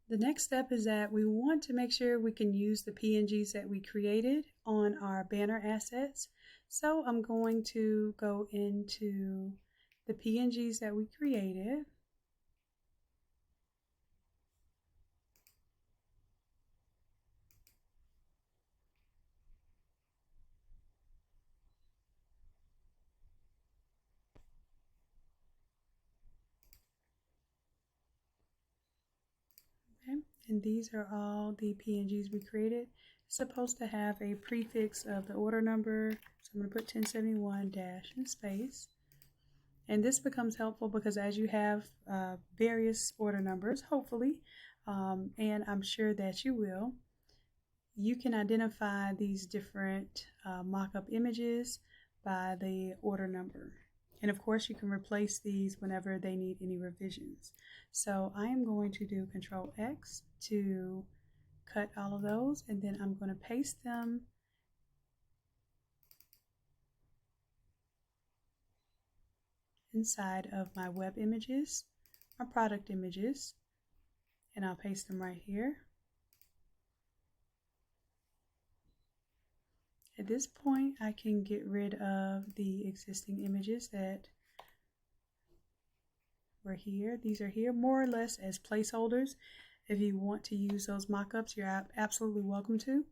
The next step is that we want to make sure we can use the PNGs that we created on our banner assets. So I'm going to go into the PNGs that we created. Okay. And these are all the PNGs we created. It's supposed to have a prefix of the order number. So I'm going to put 1071 dash in space. And this becomes helpful because as you have various order numbers, hopefully, and I'm sure that you will, you can identify these different mock-up images by the order number. And of course, you can replace these whenever they need any revisions. So I am going to do Control X to cut all of those, and then I'm going to paste them inside of my web images or product images, and I'll paste them right here. At this point, I can get rid of the existing images that were here. These are here more or less as placeholders. If you want to use those mock-ups, you're absolutely welcome to.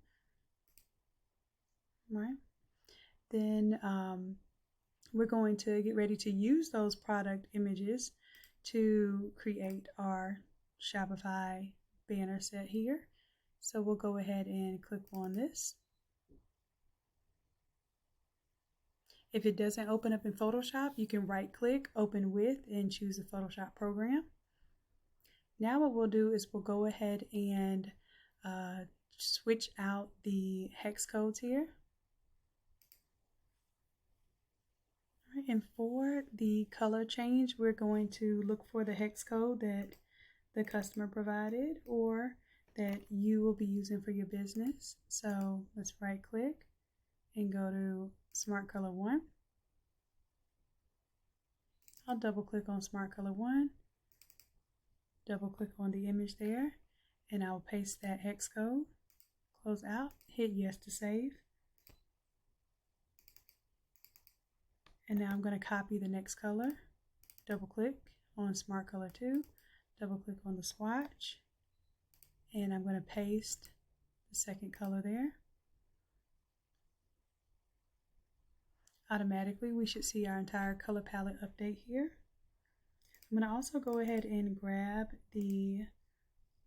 All right. Then we're going to get ready to use those product images to create our Shopify banner set here. So we'll go ahead and click on this. If it doesn't open up in Photoshop, you can right click, open with, and choose the Photoshop program. Now what we'll do is we'll go ahead and switch out the hex codes here. All right, and for the color change, we're going to look for the hex code that the customer provided or that you will be using for your business. So let's right click and go to Smart Color 1. I'll double click on Smart Color 1, double click on the image there, and I'll paste that hex code, close out, hit yes to save. And now I'm going to copy the next color, double click on Smart Color 2, double click on the swatch, and I'm going to paste the second color there. Automatically, we should see our entire color palette update here. I'm going to also go ahead and grab the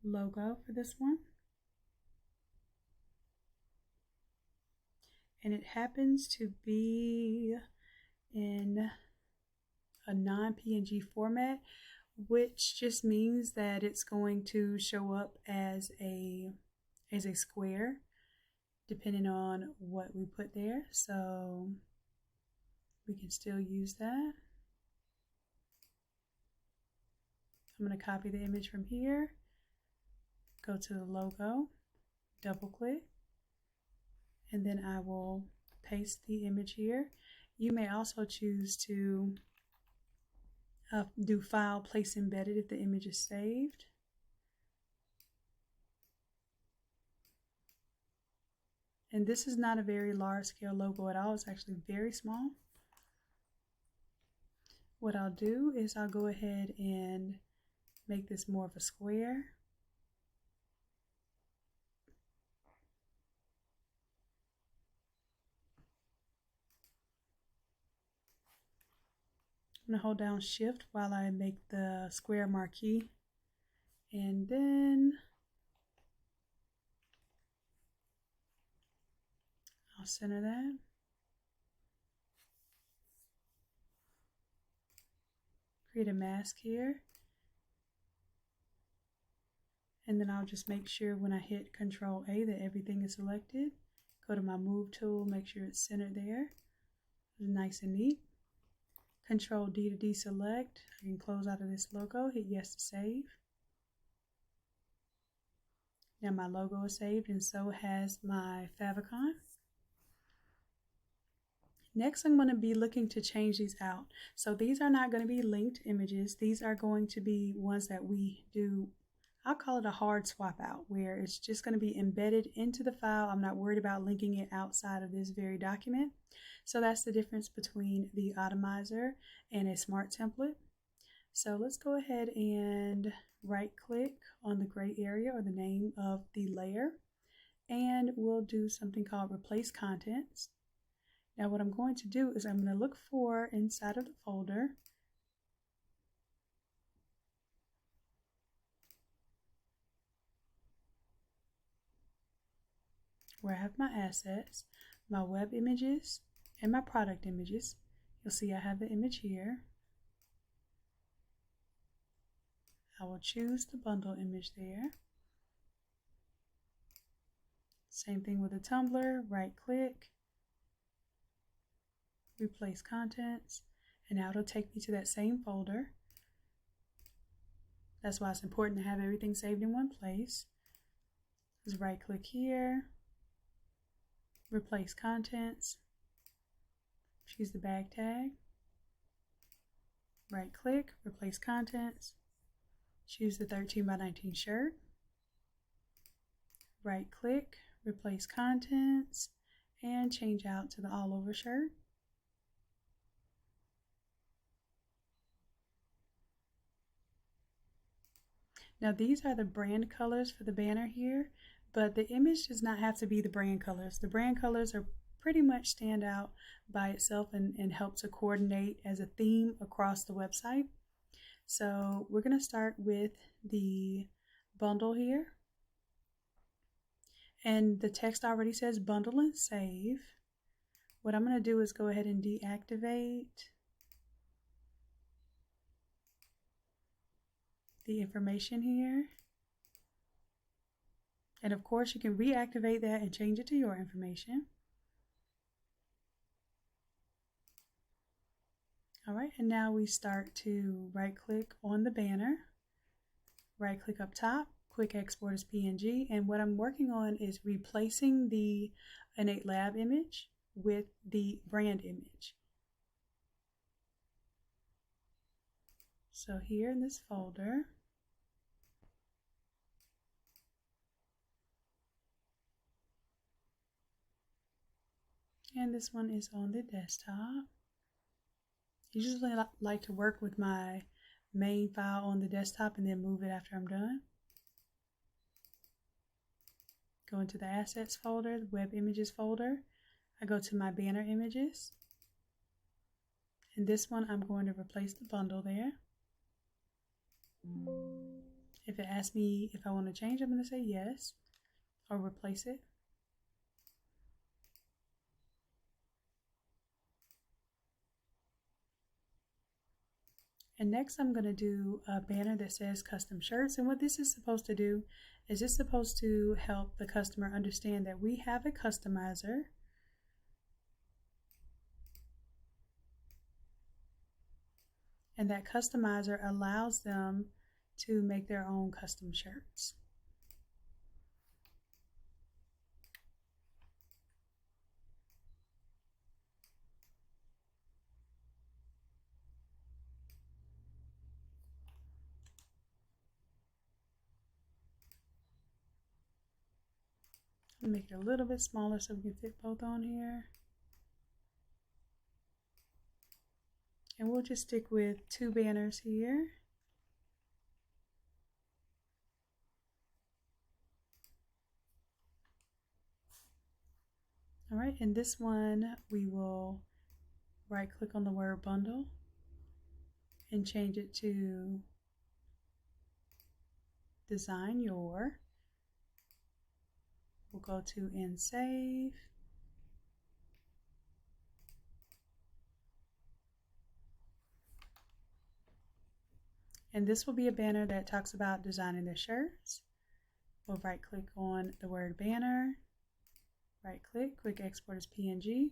logo for this one. And it happens to be in a non-PNG format, which just means that it's going to show up as a square depending on what we put there. So we can still use that. I'm going to copy the image from here, go to the logo, double click, and then I will paste the image here. You may also choose to do File, Place Embedded if the image is saved. And this is not a very large scale logo at all. It's actually very small. What I'll do is I'll go ahead and make this more of a square. I'm going to hold down Shift while I make the square marquee, and then I'll center that. Create a mask here, and then I'll just make sure when I hit Control A that everything is selected. Go to my Move tool, make sure it's centered there. It's nice and neat. Control D to deselect. I can close out of this logo, hit yes to save. Now my logo is saved, and so has my favicon. Next, I'm going to be looking to change these out. So these are not going to be linked images. These are going to be ones that we do I'll call it a hard swap out, where it's just going to be embedded into the file. I'm not worried about linking it outside of this very document. So that's the difference between the Automizer and a smart template. So let's go ahead and right click on the gray area or the name of the layer, and we'll do something called replace contents. Now what I'm going to do is I'm going to look for inside of the folder where I have my assets, my web images, and my product images. You'll see I have the image here. I will choose the bundle image there. Same thing with the Tumblr, right click, replace contents, and now it'll take me to that same folder. That's why it's important to have everything saved in one place. Just right click here, replace contents, choose the bag tag, right click, replace contents, choose the 13 by 19 shirt, right click, replace contents, and change out to the all over shirt. Now these are the brand colors for the banner here, but the image does not have to be the brand colors. The brand colors are pretty much stand out by itself and help to coordinate as a theme across the website. So we're going to start with the bundle here. And the text already says bundle and save. What I'm going to do is go ahead and deactivate the information here. And of course you can reactivate that and change it to your information. All right, and now we start to right click on the banner, right click up top, quick export as PNG, and what I'm working on is replacing the Innate Lab image with the brand image. So here in this folder, and this one is on the desktop. I usually like to work with my main file on the desktop and then move it after I'm done. Go into the assets folder, the web images folder. I go to my banner images. And this one I'm going to replace the bundle there. If it asks me if I want to change, I'm going to say yes or replace it. And next I'm going to do a banner that says custom shirts. And what this is supposed to do is it's supposed to help the customer understand that we have a customizer. And that customizer allows them to make their own custom shirts. Make it a little bit smaller so we can fit both on here. And we'll just stick with 2 banners here. All right, and this one we will right click on the word bundle and change it to design your. We'll go to and save. And this will be a banner that talks about designing their shirts. We'll right click on the word banner, right click, quick export as PNG.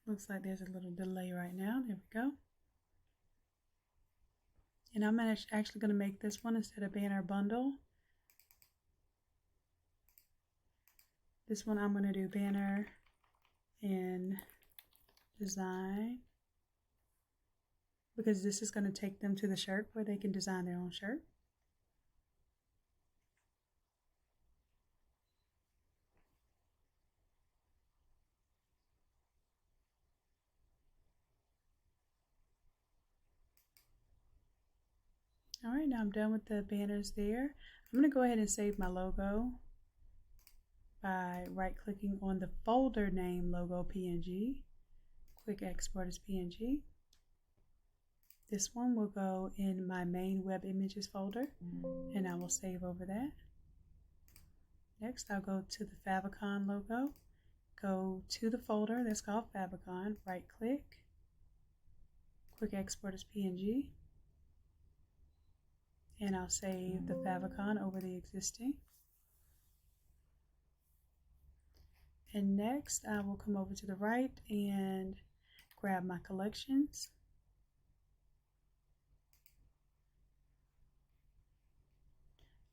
Looks like there's a little delay right now. There we go. And I'm actually going to make this one instead of banner bundle. This one I'm going to do banner and design, because this is going to take them to the shirt where they can design their own shirt. Alright, now I'm done with the banners there. I'm going to go ahead and save my logo by right-clicking on the folder name logo PNG. Quick export as PNG. This one will go in my main web images folder, and I will save over that. Next, I'll go to the favicon logo, go to the folder that's called favicon, right-click, quick export as PNG, and I'll save the favicon over the existing. And next, I will come over to the right and grab my collections.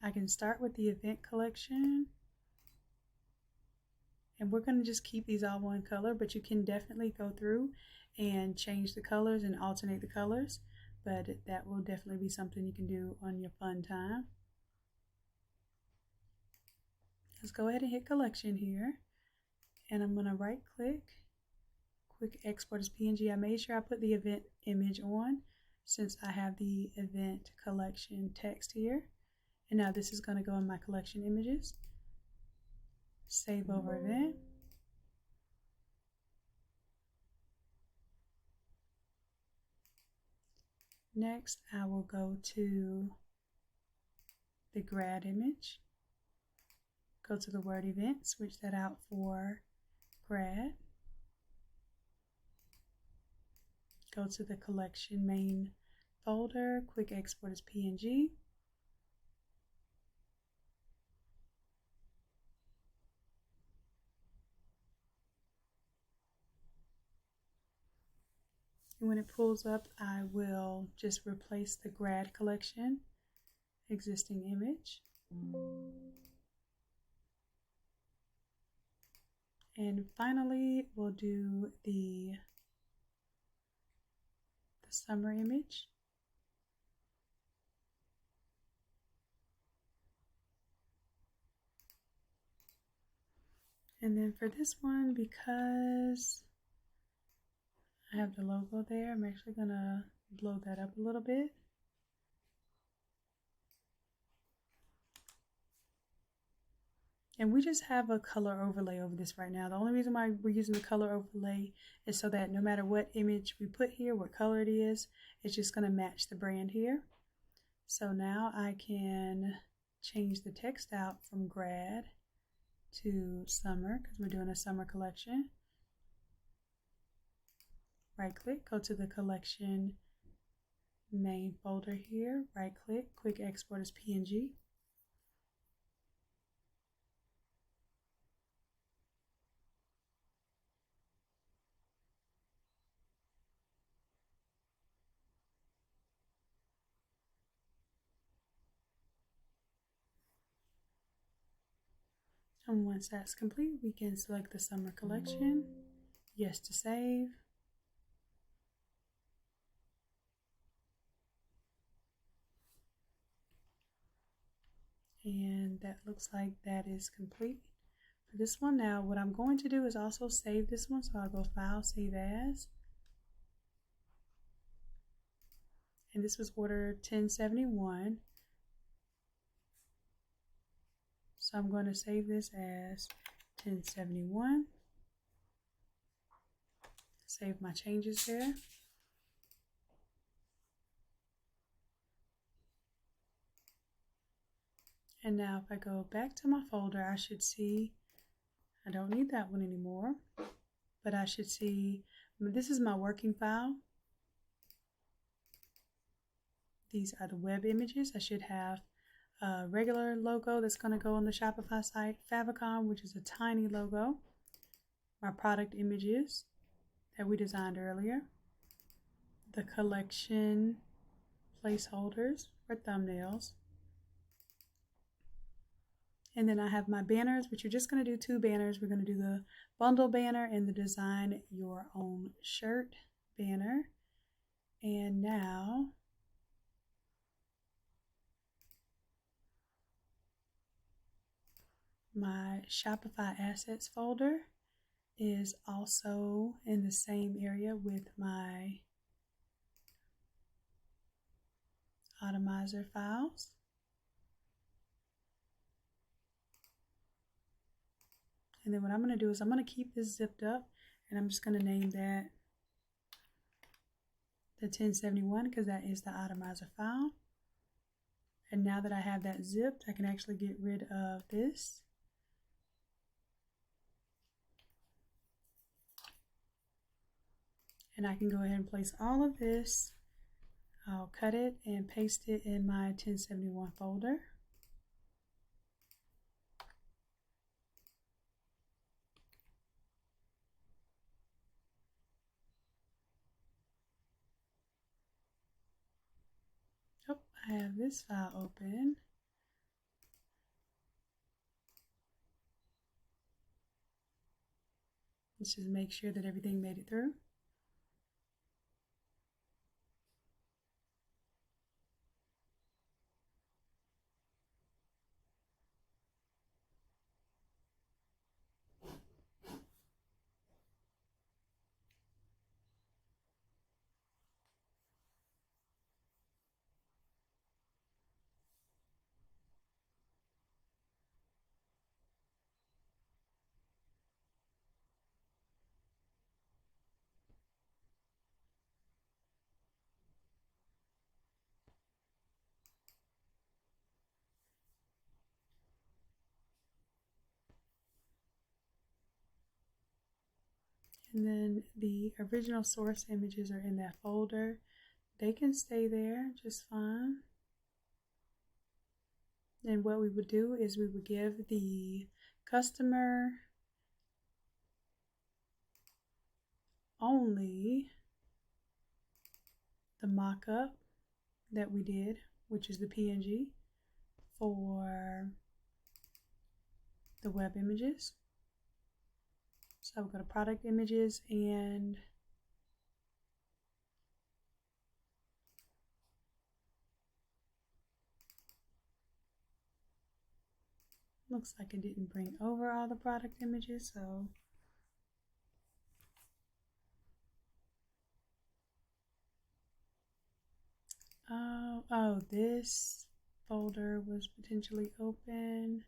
I can start with the event collection, and we're going to just keep these all one color, but you can definitely go through and change the colors and alternate the colors, but that will definitely be something you can do on your fun time. Let's go ahead and hit collection here, and I'm going to right click, quick export as PNG. I made sure I put the event image on since I have the event collection text here. And now this is going to go in my collection images. Save over event. Next, I will go to the grad image. Go to the word event, switch that out for grad. Go to the collection main folder, quick export as PNG. And when it pulls up, I will just replace the grad collection existing image. And finally, we'll do the summer image. And then for this one, because I have the logo there, I'm actually going to blow that up a little bit. And we just have a color overlay over this right now. The only reason why we're using the color overlay is so that no matter what image we put here, what color it is, it's just going to match the brand here. So now I can change the text out from grad to summer, because we're doing a summer collection. Right click, go to the collection main folder here, right click, quick export as PNG. And once that's complete, we can select the summer collection, yes to save. And that looks like that is complete for this one. Now what I'm going to do is also save this one, so I'll go File, Save As. And this was order 1071. So I'm going to save this as 1071. Save my changes there. And now if I go back to my folder, I should see, I don't need that one anymore, but I should see, this is my working file. These are the web images. I should have a regular logo that's going to go on the Shopify site, favicon, which is a tiny logo, my product images that we designed earlier, the collection placeholders for thumbnails, And then I have my banners, which you're just going to do 2 banners. We're going to do the bundle banner and the design your own shirt banner. And now my Shopify assets folder is also in the same area with my Automizer files. And then what I'm going to do is I'm going to keep this zipped up, and I'm just going to name that the 1071 because that is the Automizer file. And now that I have that zipped, I can actually get rid of this. And I can go ahead and place all of this. I'll cut it and paste it in my 1071 folder. Oh, I have this file open. Let's just make sure that everything made it through. And then the original source images are in that folder. They can stay there just fine. And what we would do is we would give the customer only the mock-up that we did, which is the PNG for the web images. So we'll go to product images and looks like it didn't bring over all the product images, so oh, this folder was potentially open.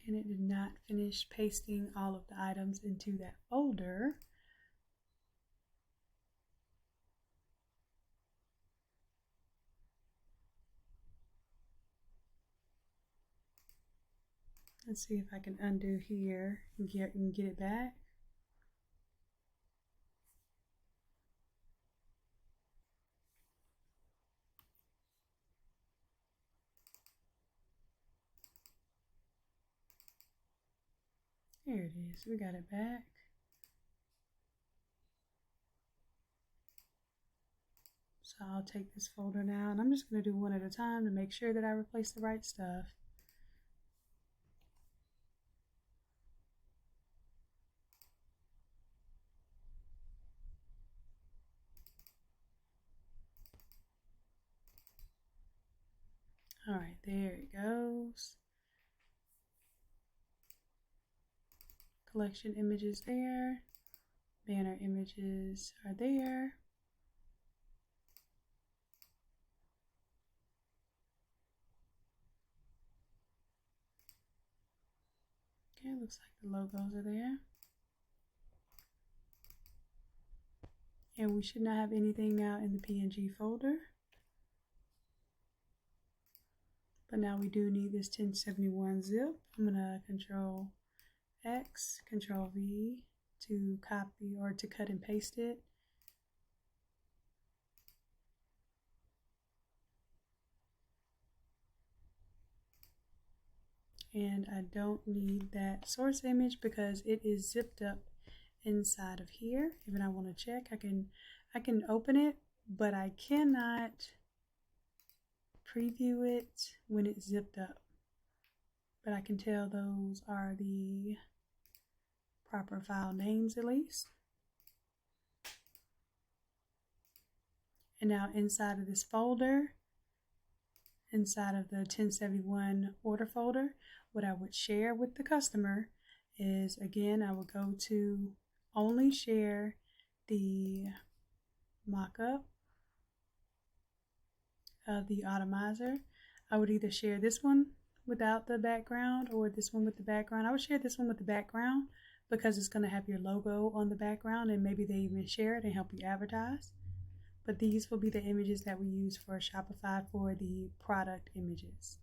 And it did not finish pasting all of the items into that folder. Let's see if I can undo here and get it back. There it is, we got it back. So I'll take this folder now, and I'm just going to do one at a time to make sure that I replace the right stuff. All right, there it goes. Collection images there. Banner images are there. Okay, looks like the logos are there. And we should not have anything now in the PNG folder. But now we do need this 1071 zip. I'm going to Control X, Control V to copy or to cut and paste it. And I don't need that source image because it is zipped up inside of here. Even I want to check, I can open it, but I cannot preview it when it's zipped up. But I can tell those are the proper file names at least. And now inside of this folder, inside of the 1071 order folder, what I would share with the customer is, again, I would go to only share the mock-up of the Automizer. I would either share this one without the background or this one with the background. I would share this one with the background because it's going to have your logo on the background, and maybe they even share it and help you advertise. But these will be the images that we use for Shopify for the product images.